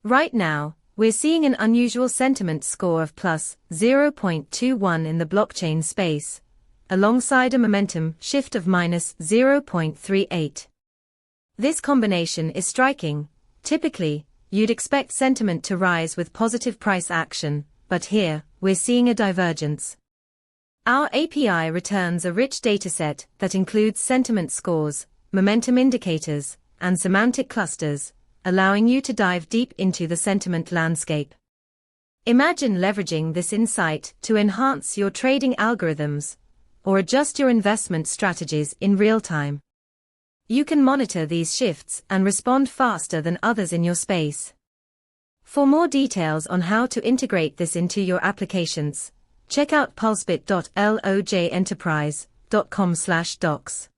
Right now, we're seeing an unusual sentiment score of plus 0.21 in the blockchain space, alongside a momentum shift of minus 0.38. This combination is striking. Typically, you'd expect sentiment to rise with positive price action, but here, we're seeing a divergence. Our API returns a rich dataset that includes sentiment scores, momentum indicators, and semantic clusters, allowing you to dive deep into the sentiment landscape. Imagine leveraging this insight to enhance your trading algorithms or adjust your investment strategies in real time. You can monitor these shifts and respond faster than others in your space. For more details on how to integrate this into your applications, check out pulsebit.loj enterprise.com/docs.